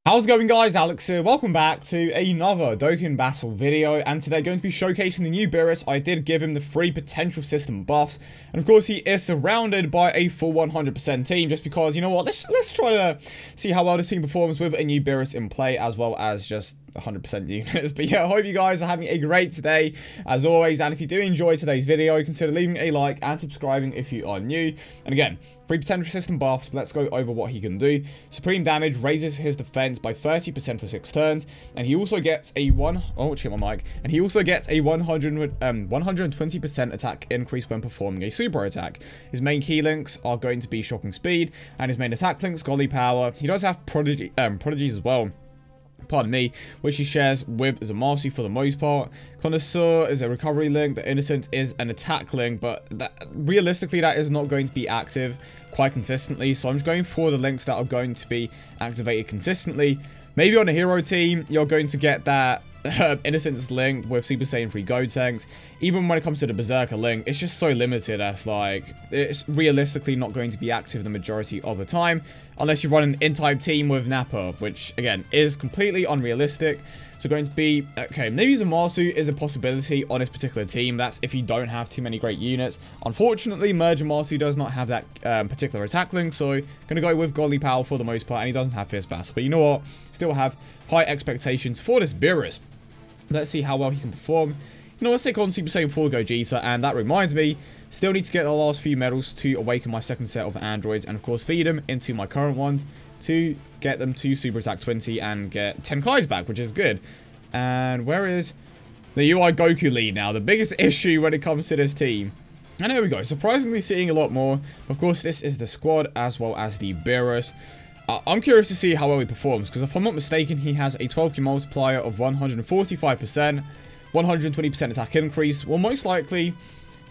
How's it going, guys? Alex here. Welcome back to another Dokkan battle video, and today going to be showcasing the new Beerus. I did give him the 3 potential system buffs, and of course he is surrounded by a full 100% team, just because, you know what, let's try to see how well this team performs with a new Beerus in play, as well as just 100% units. But yeah, I hope you guys are having a great day as always, and if you do enjoy today's video, consider leaving a like and subscribing if you are new. And again, 3 potential system buffs. Let's go over what he can do. Supreme damage raises his defense by 30% for 6 turns, and he also gets a and he also gets a 120% attack increase when performing a super attack. His main key links are going to be shocking speed, and his main attack links godly power. He does have prodigies as well, pardon me, which he shares with Zamasu for the most part. Connoisseur is a recovery link. The Innocent is an attack link, but realistically that is not going to be active quite consistently, so I'm just going for the links that are going to be activated consistently. Maybe on a hero team you're going to get that Innocence link with Super Saiyan 3 Gotenks. Even when it comes to the Berserker link, it's just so limited as, like, it's realistically not going to be active the majority of the time, unless you run an in-type team with Nappa, which, again, is completely unrealistic. So going to be, okay, maybe Zamasu is a possibility on this particular team. That's if you don't have too many great units. Unfortunately, Merge Zamasu does not have that particular attack link, so going to go with Godly Power for the most part, and he doesn't have Fierce Battle. But you know what? Still have high expectations for this Beerus. Let's see how well he can perform. You know, let's take on Super Saiyan 4 Gogeta, and that reminds me, still need to get the last few medals to awaken my second set of androids, and of course feed them into my current ones to get them to Super Attack 20 and get 10 Kais back, which is good. And where is the UI Goku lead now? The biggest issue when it comes to this team. And there we go, surprisingly seeing a lot more. Of course, this is the squad as well as the Beerus. I'm curious to see how well he performs, because if I'm not mistaken, he has a 12 key multiplier of 145%, 120% attack increase. Well, most likely,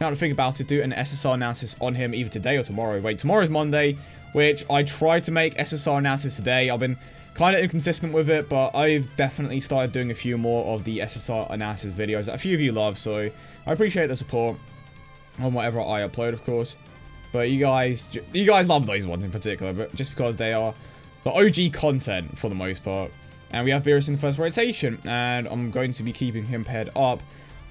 now to think about it, do an SSR analysis on him either today or tomorrow. Wait, tomorrow's Monday, which I tried to make SSR analysis today. I've been kind of inconsistent with it, but I've definitely started doing a few more of the SSR analysis videos that a few of you love, so I appreciate the support on whatever I upload, of course. But you guys love those ones in particular, but just because they are the OG content for the most part. And we have Beerus in the first rotation, and I'm going to be keeping him paired up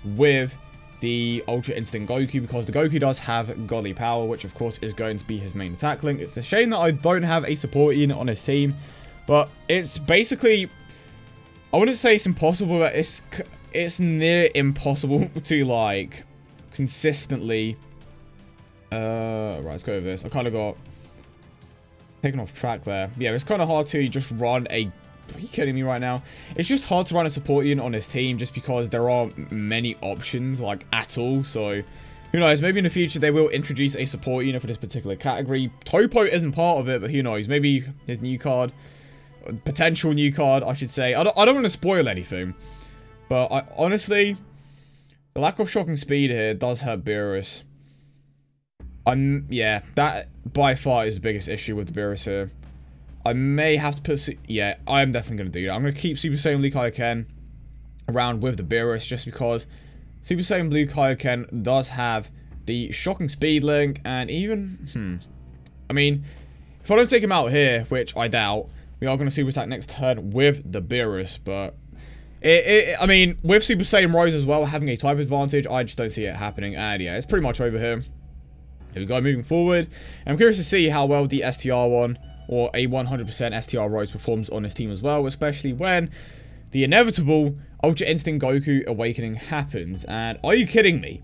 with the Ultra Instinct Goku, because the Goku does have Godly Power, which of course is going to be his main attack link. It's a shame that I don't have a support unit on his team, but it's basically, I wouldn't say it's impossible, but it's near impossible to, like, consistently. Right, let's go with this. I kind of got taken off track there. Yeah, it's kind of hard to just run a... Are you kidding me right now? It's just hard to run a support unit on this team just because there aren't many options, like, at all. So, who knows? Maybe in the future they will introduce a support unit for this particular category. Topo isn't part of it, but who knows? Maybe his new card, potential new card, I should say. I don't want to spoil anything, but honestly, the lack of shocking speed here does hurt Beerus. Yeah, that by far is the biggest issue with the Beerus here. I may have to put... Yeah, I am definitely going to do that. I'm going to keep Super Saiyan Blue Kaioken around with the Beerus, just because Super Saiyan Blue Kaioken does have the shocking speed link, and even... I mean, if I don't take him out here, which I doubt, we are going to Super Attack next turn with the Beerus, but... I mean, with Super Saiyan Rose as well, having a type advantage, I just don't see it happening, and yeah, it's pretty much over here. Here we go, moving forward. And I'm curious to see how well the STR one, or a 100% STR Rose, performs on this team as well, especially when the inevitable Ultra Instinct Goku Awakening happens. And are you kidding me?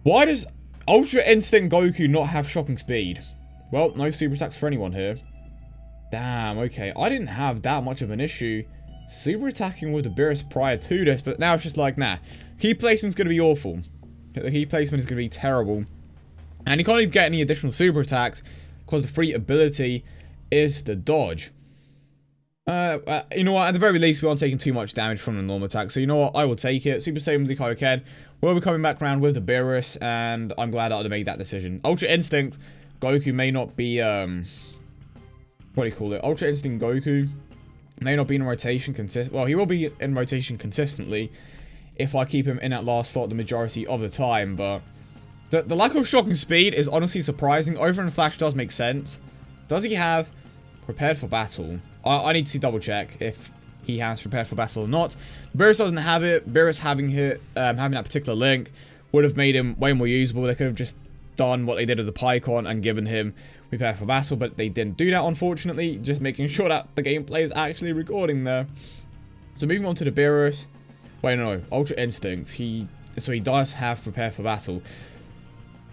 Why does Ultra Instinct Goku not have shocking speed? Well, no super attacks for anyone here. Damn, okay. I didn't have that much of an issue super attacking with the Beerus prior to this, but now it's just like, nah. Key placement's going to be awful. The key placement is going to be terrible. And you can't even get any additional super attacks because the free ability is the dodge. You know what? At the very least, we aren't taking too much damage from the normal attack. So you know what? I will take it. Super Saiyan Blue Kaioken will be coming back around with the Beerus, and I'm glad I made that decision. Ultra Instinct Goku may not be... what do you call it? Ultra Instinct Goku may not be in rotation well, he will be in rotation consistently if I keep him in at last slot the majority of the time, but the lack of shocking speed is honestly surprising. Over in Flash does make sense. Does he have prepared for battle? I need to double check if he has prepared for battle or not. Beerus doesn't have it. Beerus having that particular link would have made him way more usable. They could have just done what they did with the Pycon and given him prepare for battle, but they didn't do that, unfortunately. Just making sure that the gameplay is actually recording there. So moving on to the Beerus. Wait, no, Ultra Instinct. So he does have prepare for battle.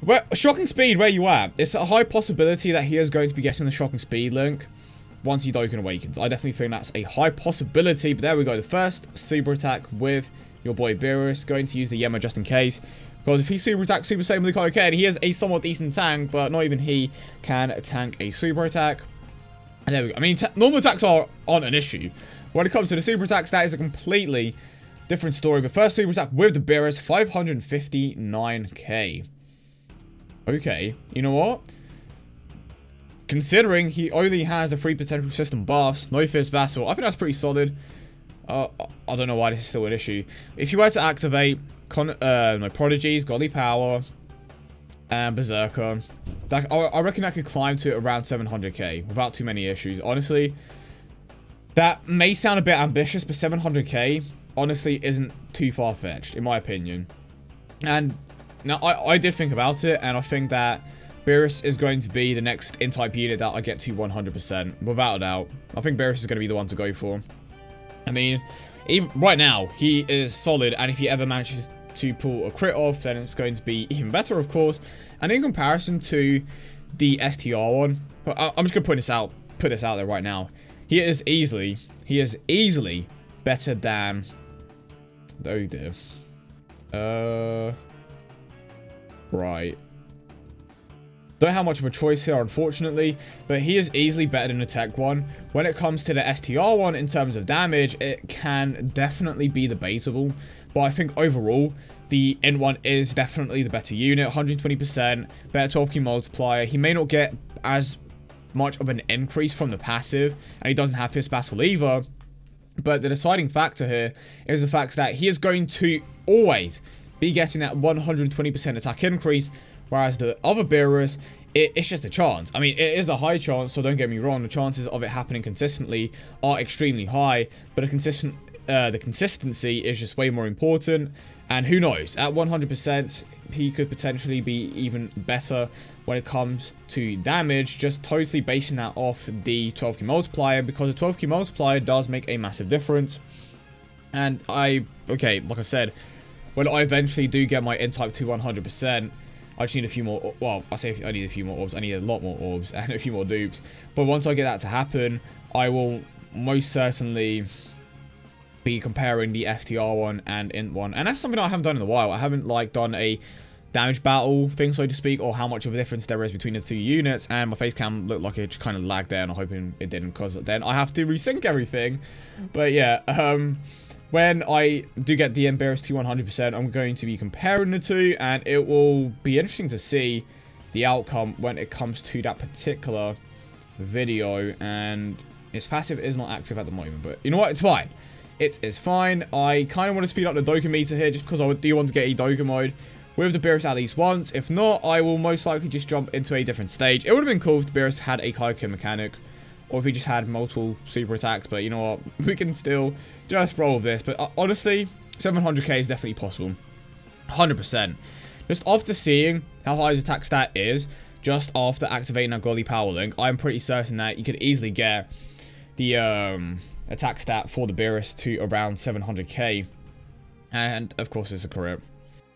Well, shocking speed, where you at? It's a high possibility that he is going to be getting the shocking speed link once he Dokkan Awakens. I definitely think that's a high possibility, but there we go. The first super attack with your boy Beerus. Going to use the Yema just in case. Because if he super attacks Super Saiyan Blue Kaioken, he is a somewhat decent tank, but not even he can tank a super attack. And there we go. I mean, normal attacks aren't an issue. When it comes to the super attacks, that is a completely different story. But first super attack with the Beerus, 559k. Okay, you know what? Considering he only has a 3 potential system buffs, no fierce vassal, I think that's pretty solid. I don't know why this is still an issue. If you were to activate Prodigies, Godly Power, and Berserker, I reckon that could climb to around 700k without too many issues. Honestly, that may sound a bit ambitious, but 700k honestly isn't too far-fetched, in my opinion. And now, I did think about it, and I think that Beerus is going to be the next in-type unit that I get to 100%, without a doubt. I think Beerus is going to be the one to go for. I mean, even right now, he is solid, and if he ever manages to pull a crit off, then it's going to be even better, of course. And in comparison to the STR one, I'm just going to put this out there right now. He is easily better than... Oh dear. Right. Don't have much of a choice here, unfortunately, but he is easily better than the Tech one. When it comes to the STR one, in terms of damage, it can definitely be debatable, but I think overall, the INT one is definitely the better unit. 120%, better 12 key multiplier. He may not get as much of an increase from the passive, and he doesn't have fierce battle either, but the deciding factor here is the fact that he is going to always be getting that 120% attack increase, whereas the other Beerus, it's just a chance. I mean, it is a high chance, so don't get me wrong, the chances of it happening consistently are extremely high, but the consistency is just way more important, and who knows, at 100%, he could potentially be even better when it comes to damage, just totally basing that off the 12 key multiplier, because the 12 key multiplier does make a massive difference. And okay, like I said, when I eventually do get my N-Type to 100%, I just need a few more, well, I say I need a few more orbs, I need a lot more orbs and a few more dupes. But once I get that to happen, I will most certainly be comparing the STR one and INT one. And that's something I haven't done in a while. I haven't, like, done a damage battle thing, so to speak, or how much of a difference there is between the two units. And my face cam looked like it just kind of lagged there, and I'm hoping it didn't, because then I have to resync everything. But yeah, when I do get the INT Beerus to 100%, I'm going to be comparing the two, and it will be interesting to see the outcome when it comes to that particular video. And its passive is not active at the moment, but you know what? It's fine. It is fine. I kind of want to speed up the Dokkan meter here, just because I do want to get a Dokkan mode with the Beerus at least once. If not, I will most likely just jump into a different stage. It would have been cool if the Beerus had a Kaioken mechanic, or if he just had multiple super attacks, but you know what? We can still just roll with this. But honestly, 700k is definitely possible. 100%. Just after seeing how high his attack stat is, just after activating that Godly Power link, I'm pretty certain that you could easily get the attack stat for the Beerus to around 700k. And of course, it's a crit.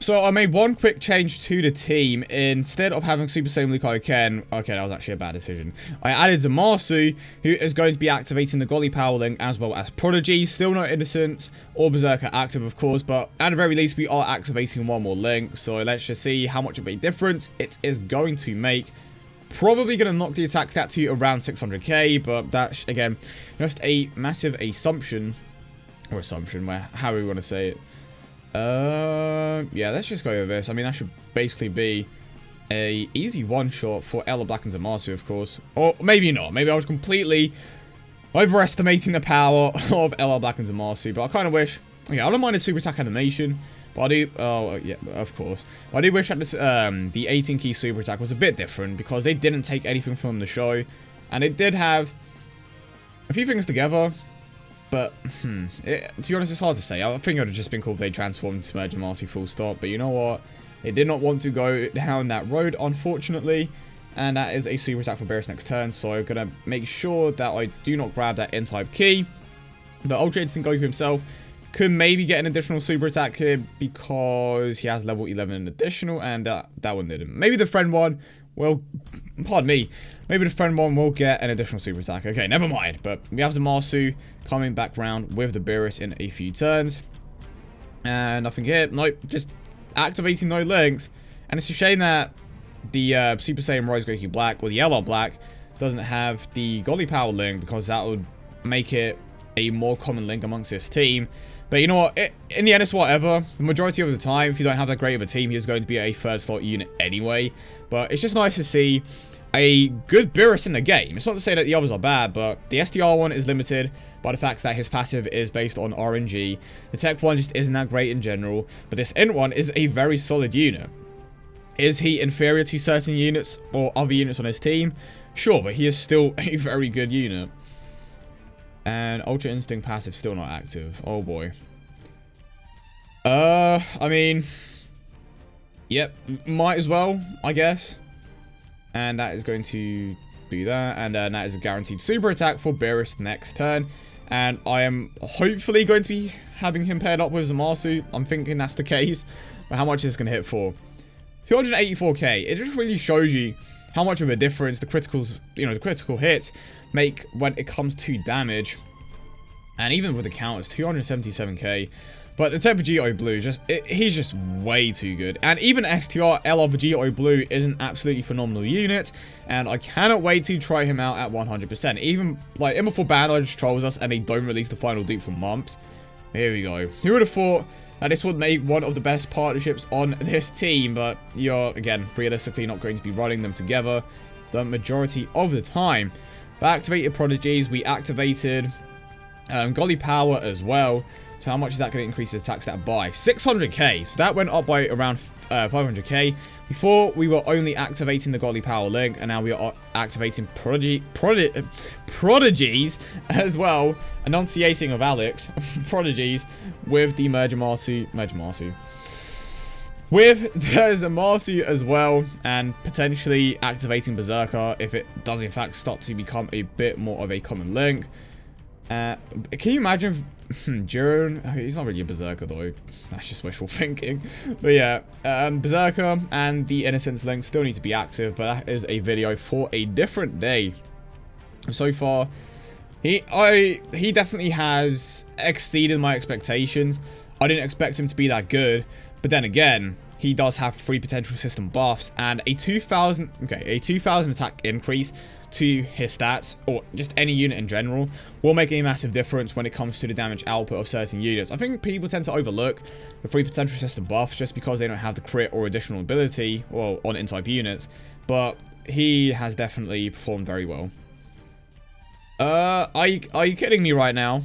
So I made one quick change to the team. Instead of having Super Saiyan Blue Kaioken, okay, that was actually a bad decision, I added Zamasu, who is going to be activating the Godly Power link, as well as Prodigy. Still no Innocence or Berserker active, of course, but at the very least, we are activating one more link. So let's just see how much of a difference it is going to make. Probably going to knock the attack stat to around 600k, but that's, again, just a massive assumption, or how we want to say it. Yeah, let's just go with this. I mean, that should basically be a easy one-shot for Ella Black and Zamasu, of course. Or maybe not. Maybe I was completely overestimating the power of Ella Black and Zamasu, but I kind of wish... Okay, I don't mind the super attack animation, but I do... Oh, yeah, of course. I do wish that this, the 18-key super attack was a bit different, because they didn't take anything from the show, and it did have a few things together. But, to be honest, it's hard to say. I think it would have just been cool if they transformed into Merge Mastery full stop. But you know what? They did not want to go down that road, unfortunately. And that is a super attack for Beerus next turn. So I'm going to make sure that I do not grab that N-type key. The Ultra Instinct Goku himself could maybe get an additional super attack here because he has level 11 additional. And that one didn't. Maybe the friend one will... Pardon me. Maybe the friend one will get an additional super attack. Okay, never mind. But we have the Zamasu coming back round with the Beerus in a few turns. And nothing here. Nope, just activating no links. And it's a shame that the Super Saiyan Rise Goku Black, or the LR Black, doesn't have the Godly Power link, because that would make it a more common link amongst this team. But you know what? In the end, it's whatever. The majority of the time, if you don't have that great of a team, he's going to be a third slot unit anyway. But it's just nice to see a good Beerus in the game. It's not to say that the others are bad, but the SDR one is limited by the fact that his passive is based on RNG. The Tech one just isn't that great in general, but this Int one is a very solid unit. Is he inferior to certain units or other units on his team? Sure, but he is still a very good unit. And Ultra Instinct passive still not active. Oh boy. I mean, yep, might as well, I guess. And that is going to do that. And that is a guaranteed super attack for Beerus next turn. And I am hopefully going to be having him paired up with Zamasu. I'm thinking that's the case. But how much is this going to hit for? 284k. It just really shows you how much of a difference the criticals, the critical hits make when it comes to damage. And even with the counters, 277k. But the Tech Vegito Blue, he's just way too good. And even XTR LR Vegito Blue is an absolutely phenomenal unit. And I cannot wait to try him out at 100%. Even, like, in before Bandai just trolls us and they don't release the final dupe for months. Here we go. Who would have thought that this would make one of the best partnerships on this team? But you're, again, realistically not going to be running them together the majority of the time. But activated Prodigies, we activated Godly Power as well. So how much is that going to increase the attack stat by? 600k. So that went up by around 500k. Before, we were only activating the Godly Power link, and now we are activating Prodigies as well. Enunciating of Alex. Prodigies with the Merge-Masu. With the Zamasu as well, and potentially activating Berserker if it does in fact start to become a bit more of a common link. Can you imagine Jiren? He's not really a Berserker though. That's just wishful thinking. But yeah, Berserker and the Innocence link still need to be active, but that is a video for a different day. So far, he definitely has exceeded my expectations. I didn't expect him to be that good, but then again, he does have 3 potential system buffs and a 2000 attack increase to his stats, or just any unit in general, will make a massive difference when it comes to the damage output of certain units. I think people tend to overlook the 3 potential system buffs just because they don't have the crit or additional ability, well, on N-type units, but he has definitely performed very well. Are you kidding me right now?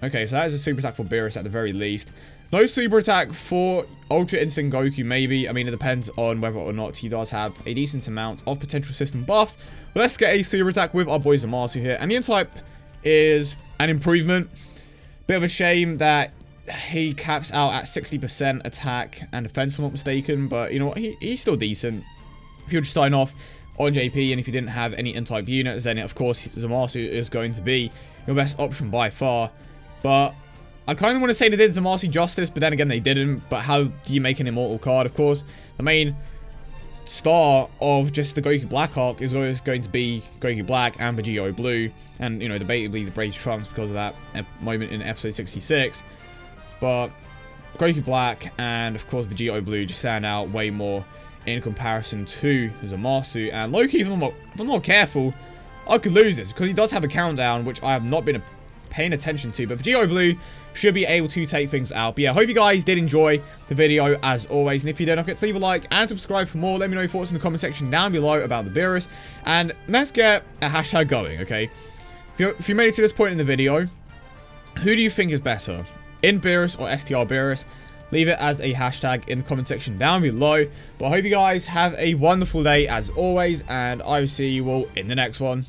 Okay, so that is a super attack for Beerus at the very least. No super attack for Ultra Instinct Goku, maybe. I mean, it depends on whether or not he does have a decent amount of potential system buffs. But let's get a super attack with our boy Zamasu here. And the N-type is an improvement. Bit of a shame that he caps out at 60% attack and defense, if I'm not mistaken. But, you know what? He's still decent. If you're just starting off on JP and if you didn't have any N-type units, then, of course, Zamasu is going to be your best option by far. But I kind of want to say they did Zamasu justice, but then again they didn't. But how do you make an immortal card? Of course, the main star of just the Goku Black arc is always going to be Goku Black and Vegito Blue. And, you know, debatably the Brave Trunks because of that moment in episode 66. But Goku Black and, of course, Vegito Blue just stand out way more in comparison to Zamasu. And Loki, if I'm not careful, I could lose this because he does have a countdown, which I have not been paying attention to. But Vegito Blue should be able to take things out. But yeah, hope you guys did enjoy the video as always. And if you did, don't forget to leave a like and subscribe for more. Let me know your thoughts in the comment section down below about the Beerus. And let's get a hashtag going, okay? If you made it to this point in the video, who do you think is better? INT Beerus or STR Beerus? Leave it as a hashtag in the comment section down below. But I hope you guys have a wonderful day as always. And I will see you all in the next one.